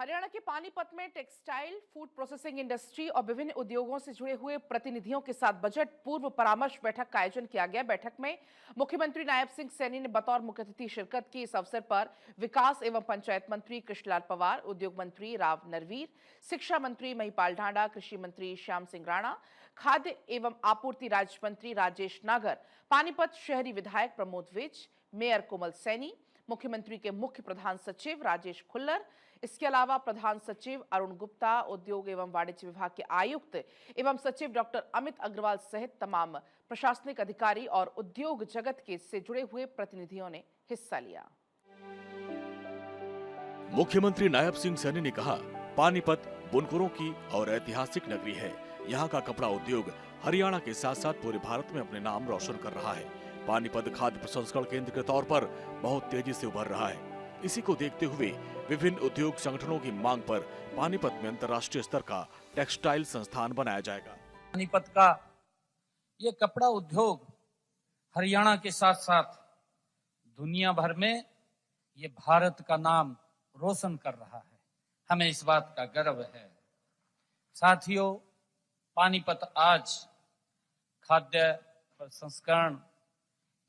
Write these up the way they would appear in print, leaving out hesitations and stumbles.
हरियाणा के पानीपत में textile, food processing industry और विभिन्न उद्योगों से जुड़े हुए प्रतिनिधियों के साथ बजट पूर्व परामर्श बैठक का आयोजन किया गया। बैठक में मुख्यमंत्री नायब सिंह सैनी ने बतौर मुख्य अतिथि शिरकत की। इस अवसर पर विकास एवं पंचायत मंत्री कृष्णलाल पवार, उद्योग मंत्री राव नरवीर, शिक्षा मंत्री महिपाल ढांडा, कृषि मंत्री श्याम सिंह राणा, खाद्य एवं आपूर्ति राज्य मंत्री राजेश नागर, पानीपत शहरी विधायक प्रमोद विज, मेयर कोमल सैनी, मुख्यमंत्री के मुख्य प्रधान सचिव राजेश खुल्लर, इसके अलावा प्रधान सचिव अरुण गुप्ता, उद्योग एवं वाणिज्य विभाग के आयुक्त एवं सचिव डॉक्टर अमित अग्रवाल सहित तमाम प्रशासनिक अधिकारी और उद्योग जगत के से जुड़े हुए प्रतिनिधियों ने हिस्सा लिया। मुख्यमंत्री नायब सिंह सैनी ने कहा, पानीपत बुनकरों की और ऐतिहासिक नगरी है। यहाँ का कपड़ा उद्योग हरियाणा के साथ साथ पूरे भारत में अपने नाम रोशन कर रहा है। पानीपत खाद्य प्रसंस्करण केंद्र के तौर पर बहुत तेजी से उभर रहा है। इसी को देखते हुए विभिन्न उद्योग संगठनों की मांग पर पानीपत में अंतर्राष्ट्रीय स्तर का टेक्सटाइल संस्थान बनाया जाएगा। पानीपत का ये कपड़ा उद्योग हरियाणा के साथ साथ दुनिया भर में ये भारत का नाम रोशन कर रहा है। हमें इस बात का गर्व है। साथियों, पानीपत आज खाद्य प्रसंस्करण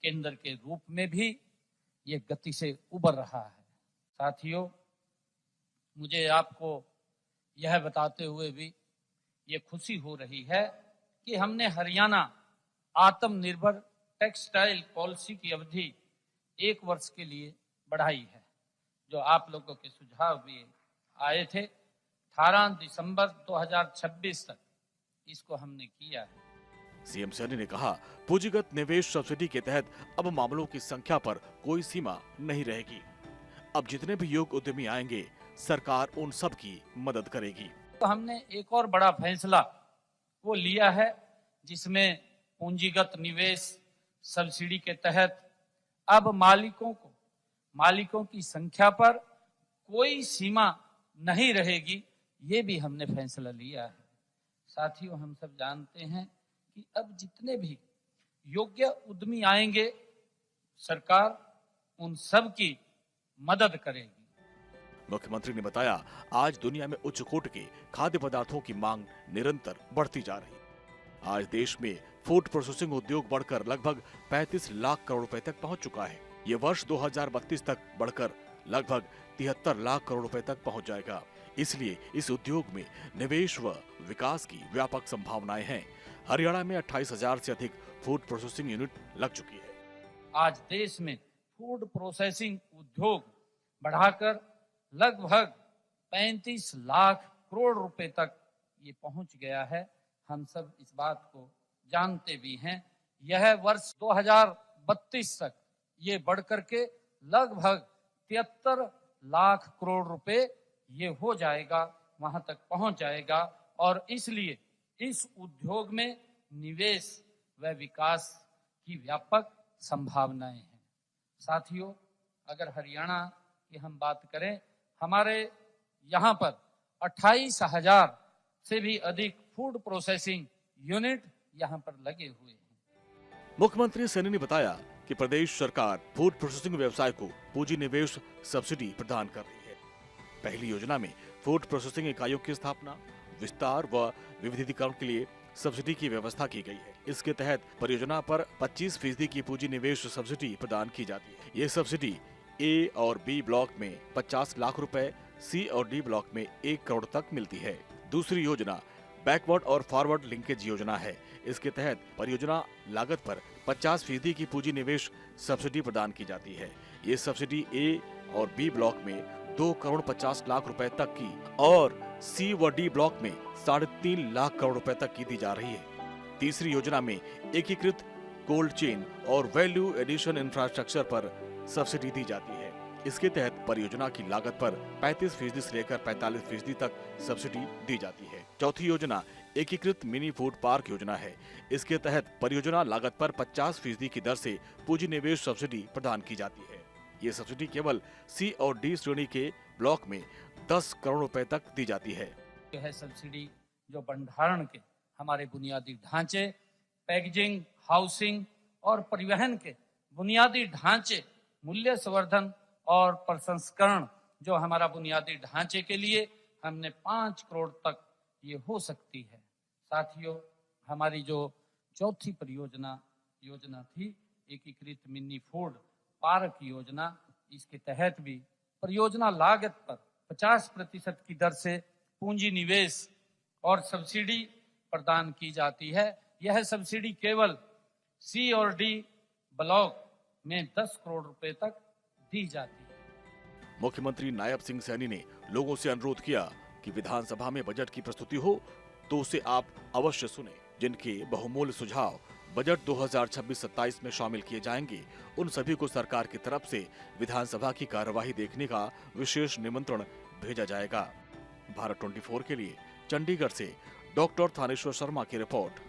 केंद्र के रूप में भी ये गति से उभर रहा है। साथियों, मुझे आपको यह बताते हुए भी ये खुशी हो रही है कि हमने हरियाणा आत्मनिर्भर टेक्सटाइल पॉलिसी की अवधि 1 वर्ष के लिए बढ़ाई है। जो आप लोगों के सुझाव भी आए थे, 18 दिसंबर 2026 तक इसको हमने किया है। सीएम सैनी ने कहा, पूंजीगत निवेश सब्सिडी के तहत अब मामलों की संख्या पर कोई सीमा नहीं रहेगी। अब जितने भी योग्य उद्यमी आएंगे, सरकार उन सब की मदद करेगी। तो हमने एक और बड़ा फैसला वो लिया है, जिसमें पूंजीगत निवेश सब्सिडी के तहत अब मालिकों की संख्या पर कोई सीमा नहीं रहेगी। ये भी हमने फैसला लिया है। साथियों, हम सब जानते हैं कि अब जितने भी योग्य उद्यमी आएंगे, सरकार उन सब की मदद करेगी। मुख्यमंत्री ने बताया, आज दुनिया में उच्च कोटि के खाद्य पदार्थों की मांग निरंतर बढ़ती जा रही है। आज देश में फूड प्रोसेसिंग उद्योग बढ़कर लगभग 35 लाख करोड़ रुपए तक पहुंच चुका है। ये वर्ष 2032 तक बढ़कर लगभग 73 लाख करोड़ रुपए तक पहुंच जाएगा। इसलिए इस उद्योग में निवेश व विकास की व्यापक संभावनाएं हैं। हरियाणा में 28,000 से अधिक फूड प्रोसेसिंग यूनिट लग चुकी है। आज देश में फूड प्रोसेसिंग उद्योग बढ़ाकर लगभग 35 लाख करोड़ रुपए तक ये पहुंच गया है। हम सब इस बात को जानते भी हैं। यह वर्ष 2032 तक ये बढ़कर के लगभग 73 लाख करोड़ रुपए ये हो जाएगा, वहां तक पहुंच जाएगा। और इसलिए इस उद्योग में निवेश व विकास की व्यापक संभावनाएं हैं। साथियों, अगर हरियाणा की हम बात करें, हमारे यहाँ पर 28,000 से भी अधिक फूड प्रोसेसिंग यूनिट यहाँ पर लगे हुए हैं। मुख्यमंत्री सैनी ने बताया कि प्रदेश सरकार फूड प्रोसेसिंग व्यवसाय को पूंजी निवेश सब्सिडी प्रदान कर रही है। पहली योजना में फूड प्रोसेसिंग इकाइयों की स्थापना, विस्तार व विविधीकरण के लिए सब्सिडी की व्यवस्था की गई है। इसके तहत परियोजना पर 25% की पूंजी निवेश सब्सिडी प्रदान की जाती है। ये सब्सिडी ए और बी ब्लॉक में 50 लाख रुपए, सी और डी ब्लॉक में 1 करोड़ तक मिलती है। दूसरी योजना बैकवर्ड और फॉरवर्ड लिंकेज योजना है। इसके तहत परियोजना लागत पर 50% की पूंजी निवेश सब्सिडी प्रदान की जाती है। ये सब्सिडी ए और बी ब्लॉक में 2 करोड़ 50 लाख रुपए तक की और सी व डी ब्लॉक में 3.5 लाख करोड़ रुपए तक की दी जा रही है। तीसरी योजना में एकीकृत कोल्ड चेन और वैल्यू एडिशन इंफ्रास्ट्रक्चर पर सब्सिडी दी जाती है। इसके तहत परियोजना की लागत पर 35% से लेकर 45% तक सब्सिडी दी जाती है। चौथी योजना एकीकृत मिनी फूड पार्क योजना है। इसके तहत परियोजना लागत पर 50% की दर से पूंजी निवेश सब्सिडी प्रदान की जाती है। ये सब्सिडी केवल सी और डी श्रेणी के ब्लॉक में 10 करोड़ रुपए तक दी जाती है। यह सब्सिडी जो भंडारण के हमारे बुनियादी ढांचे, पैकेजिंग, हाउसिंग और परिवहन के बुनियादी ढांचे, मूल्य संवर्धन और प्रसंस्करण जो हमारा बुनियादी ढांचे के लिए हमने 5 करोड़ तक ये हो सकती है। साथियों, हमारी जो चौथी योजना थी एकीकृत मिनी फूड पार्क योजना, इसके तहत भी परियोजना लागत पर 50% की दर से पूंजी निवेश और सब्सिडी प्रदान की जाती है। यह सब्सिडी केवल सी और डी ब्लॉक में 10 करोड़ रुपए तक दी जाती है। मुख्यमंत्री नायब सिंह सैनी ने लोगों से अनुरोध किया कि विधानसभा में बजट की प्रस्तुति हो तो उसे आप अवश्य सुने। जिनके बहुमूल्य सुझाव बजट 2026-27 में शामिल किए जाएंगे, उन सभी को सरकार की तरफ से विधानसभा की कार्यवाही देखने का विशेष निमंत्रण भेजा जाएगा। भारत 24 के लिए चंडीगढ़ से डॉक्टर थानेश्वर शर्मा की रिपोर्ट।